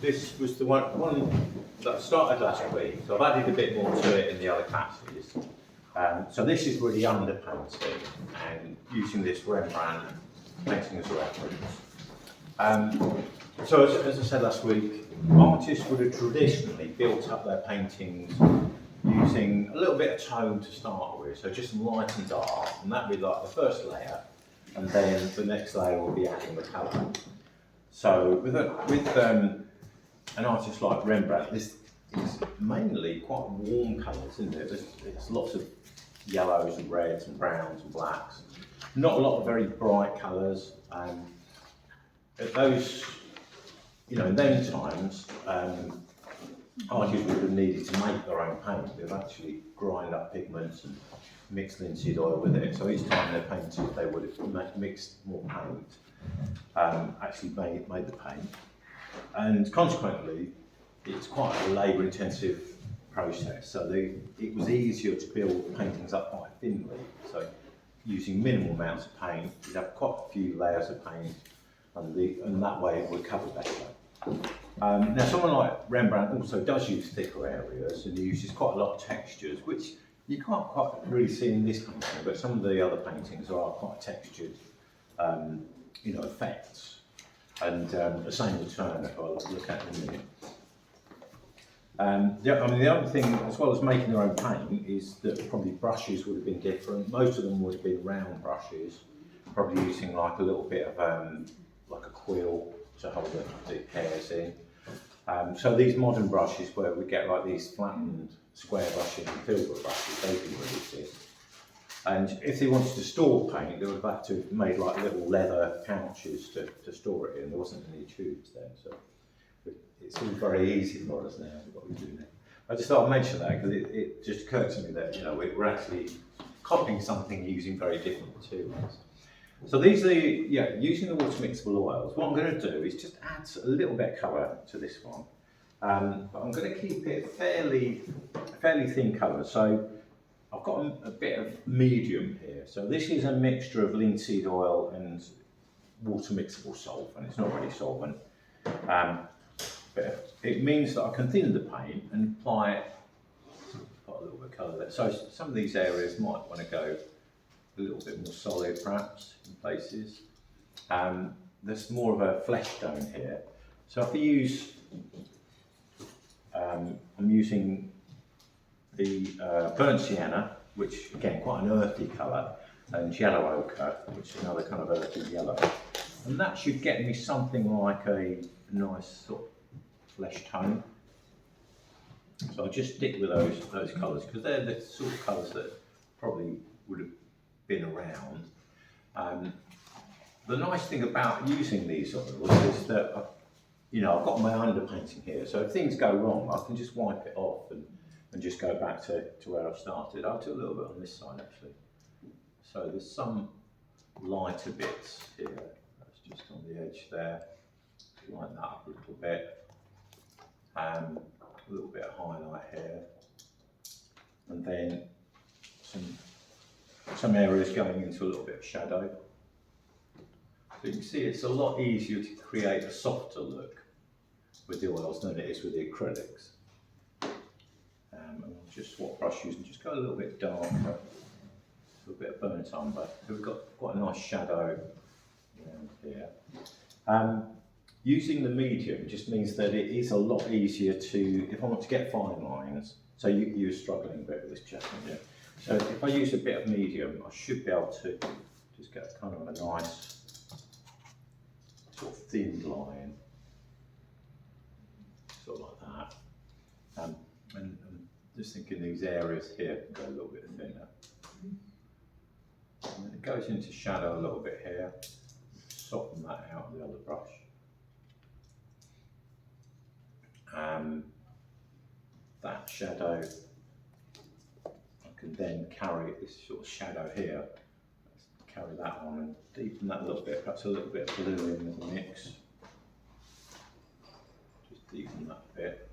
this was the one that I started last week, so I've added a bit more to it in the other classes. So this is really underpainting and using this Rembrandt painting as a reference. So as I said last week, artists would have traditionally built up their paintings using a little bit of tone to start with, so just light and dark, and that would be like the first layer, and then the next layer will be adding the colour. So with an artist like Rembrandt, this is mainly quite warm colours, isn't it? There's lots of yellows and reds and browns and blacks. Not a lot of very bright colours. Those, in them times, artists would have needed to make their own paint. They'd actually grind up pigments and mix linseed oil with it. So each time they painted, they would have mixed more paint, actually made the paint. And consequently, it's quite a labour-intensive process. So it was easier to build paintings up quite thinly. So using minimal amounts of paint, you'd have quite a few layers of paint, and that way it would cover better. Now, someone like Rembrandt also does use thicker areas and he uses quite a lot of textures, which you can't quite really see in this painting, but some of the other paintings are quite textured, effects. And the same with Turner, if I look at it in a minute. The other thing, as well as making their own paint, is that probably brushes would have been different. Most of them would have been round brushes, probably using like a little bit of like a quill to hold the hairs in. So these modern brushes, where we get like these flattened square brushes and filbert brushes, they didn't really exist. And if they wanted to store paint, they would have had to have made like little leather pouches to store it in. There wasn't any tubes then, so it's all very easy for us now, what we do now. I just thought I'd mention that because it just occurred to me that we're actually copying something using very different materials. So these are using the water mixable oils. What I'm going to do is just add a little bit of colour to this one, but I'm going to keep it fairly thin colour. So I've got a bit of medium here. So this is a mixture of linseed oil and water mixable solvent. It's not really solvent. But it means that I can thin the paint and apply it, put a little bit of colour there. So some of these areas might want to go a little bit more solid perhaps in places. There's more of a flesh tone here. So if I use, I'm using the burnt sienna, which again quite an earthy colour, and yellow ochre, which is another kind of earthy yellow. And that should get me something like a nice sort of flesh tone. So I'll just stick with those colours because they're the sort of colours that probably would have been around. The nice thing about using these oils is that I've got my underpainting here, so if things go wrong I can just wipe it off and just go back to where I started. I'll do a little bit on this side actually. So there's some lighter bits here, that's just on the edge there, lighten that up a little bit. A little bit of highlight here, and then some areas going into a little bit of shadow. So you can see it's a lot easier to create a softer look with the oils than it is with the acrylics. And I'll just swap brushes and just go a little bit darker, a little bit of burnt umber. So we've got quite a nice shadow around here. Using the medium just means that it is a lot easier to, if I want to get fine lines, so you're struggling a bit with this chapter, yeah? So if I use a bit of medium, I should be able to just get kind of a nice sort of thin line, sort of like that. And just thinking these areas here can go a little bit thinner. And then it goes into shadow a little bit here, soften that out with the other brush. That shadow, I can then carry this sort of shadow here, carry that on and deepen that a little bit, perhaps a little bit of blue in as a mix. Just deepen that a bit.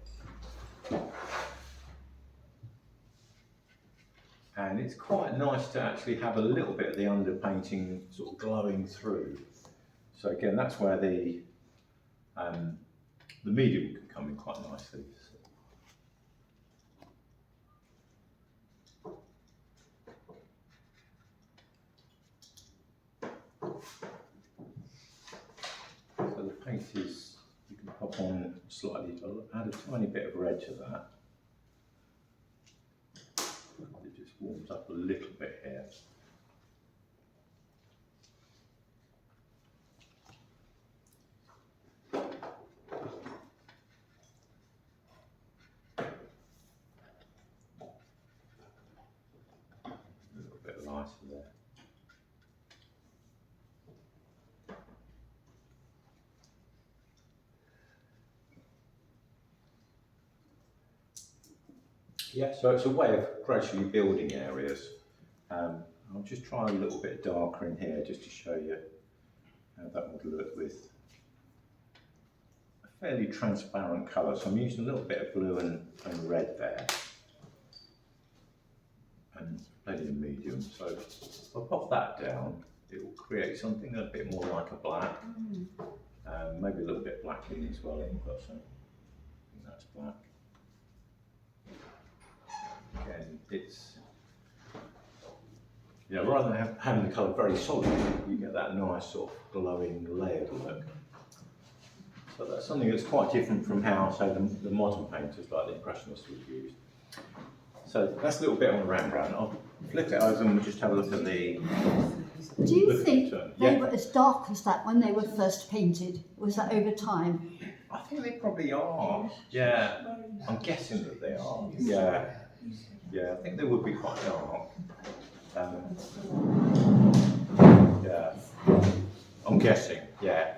And it's quite nice to actually have a little bit of the underpainting sort of glowing through. So again, that's where the the medium can come in quite nicely. So the paint is, you can pop on slightly, add a tiny bit of red to that. It just warms up a little bit here. A little bit lighter there. Yeah, so it's a way of gradually building areas. I'll just try a little bit darker in here just to show you how that would look with a fairly transparent colour. So I'm using a little bit of blue and red there, and plenty of medium. So if I pop that down, it will create something a bit more like a black, maybe a little bit black in as well in person. I think that's black. Again, it's, you know, rather than having the colour very solid, you get that nice sort of glowing layered look. So that's something that's quite different from how, say, the modern painters like the Impressionists would use. So that's a little bit on the Rembrandt. I'll flip it over and we'll just have a look at the... Do you think they were as dark as that when they were first painted? Was that over time? I think they probably are. Yeah, I'm guessing that they are. Yeah. Yeah, I think they would be quite dark. Yeah, I'm guessing. Yeah.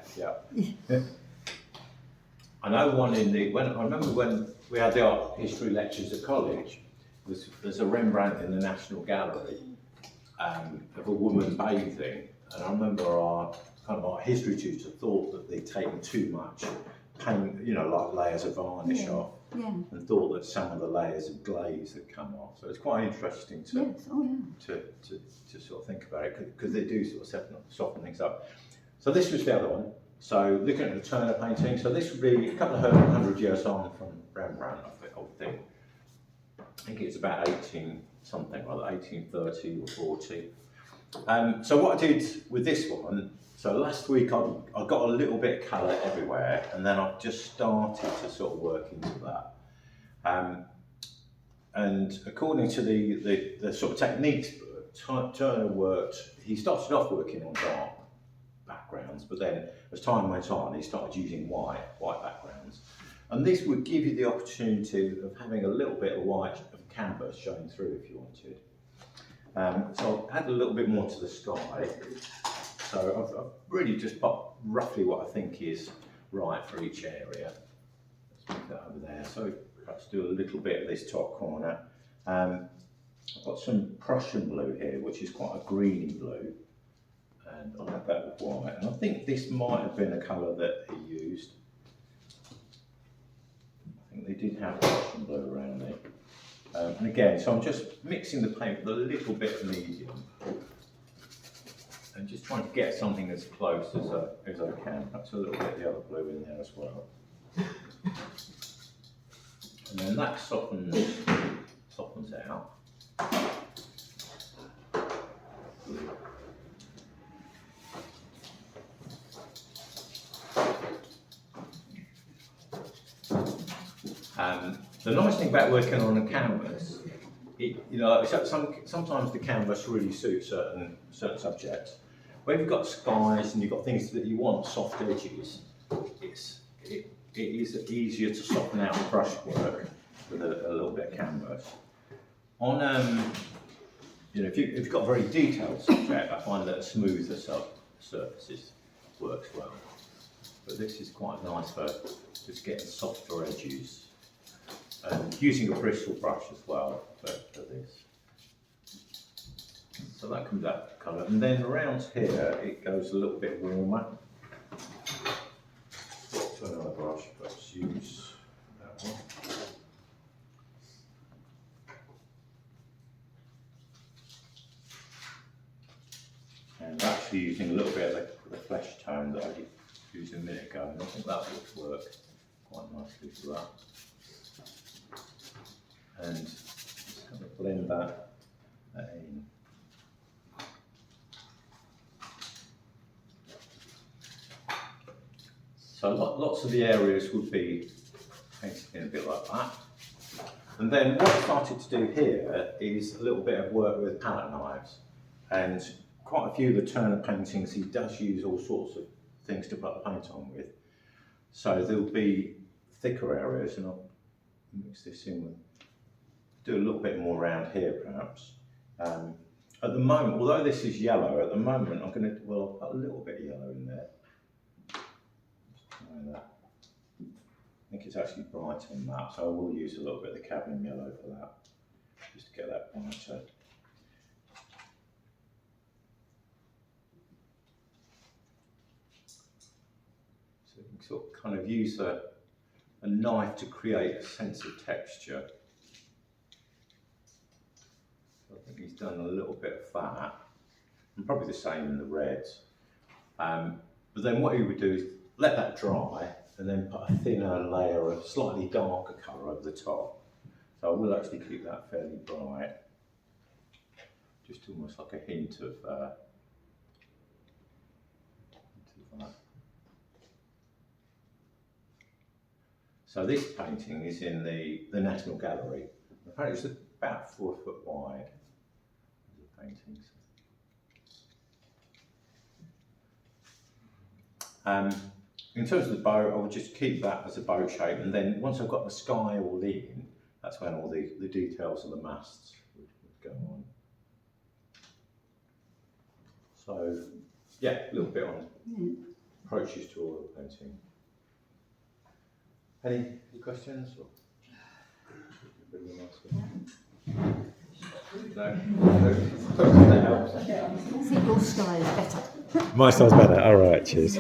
I know one in the, I remember when we had the art history lectures at college, there's a Rembrandt in the National Gallery of a woman bathing, and I remember our history tutor thought that they'd taken too much paint, you know, like layers of varnish off. Yeah. And thought that some of the layers of glaze had come off. So it's quite interesting to to sort of think about it, because they do sort of soften things up. So this was the other one. So looking at the Turner painting, so this would be a couple of hundred years on from Rembrandt, I would think. I think it's about 18 something, like 1830 or 40. So what I did with this one, so last week I got a little bit of colour everywhere, and then I've just started to sort of work into that. And according to the sort of techniques book, Turner worked, he started off working on dark backgrounds, but then as time went on, he started using white backgrounds. And this would give you the opportunity of having a little bit of white of canvas showing through if you wanted. So I'll add a little bit more to the sky. So I've really just popped roughly what I think is right for each area. Let's move that over there. So perhaps do a little bit of this top corner. I've got some Prussian blue here, which is quite a greeny blue. And I'll have that with white. And I think this might have been a colour that he used. I think they did have Prussian blue around there. And again, so I'm just mixing the paint with a little bit of medium. And just trying to get something as close as I can. Perhaps a little bit of the other blue in there as well. And then that softens out. The nice thing about working on a canvas, sometimes the canvas really suits certain subjects. Where you've got skies and you've got things that you want soft edges, it is easier to soften out the brushwork with a little bit of canvas. On if you've got a very detailed subject, I find that a smoother surfaces works well. But this is quite nice for just getting softer edges. And using a bristle brush as well for this. So that comes out colour. And then around here it goes a little bit warmer. To another brush, let's use that one. And actually using a little bit of the flesh tone that I used a minute ago, and I think that would work quite nicely for that. And just have a blend that in. So lots of the areas would be painted in a bit like that. And then what I started to do here is a little bit of work with palette knives. And quite a few of the Turner paintings, he does use all sorts of things to put the paint on with. So there'll be thicker areas, and I'll mix this in with, do a little bit more around here perhaps. At the moment, although this is yellow, at the moment I'm going to, well, I'll put a little bit of yellow in there. Just try that. I think it's actually brighter than that, so I will use a little bit of the cadmium yellow for that, just to get that brighter. So you can sort of kind of use a knife to create a sense of texture. So I think he's done a little bit of that, and probably the same in the reds. But then what he would do is let that dry, and then put a thinner layer of slightly darker colour over the top. So I will actually keep that fairly bright, just almost like a hint of that. So this painting is in the National Gallery. Apparently it's about 4 foot wide, the paintings. In terms of the boat, I will just keep that as a boat shape, and then once I've got the sky all in, that's when all the details of the masts would go on. So, yeah, a little bit on approaches to oil painting. Any questions? Or? Really nice one. No? I think your style is better. My style's better. All right, cheers.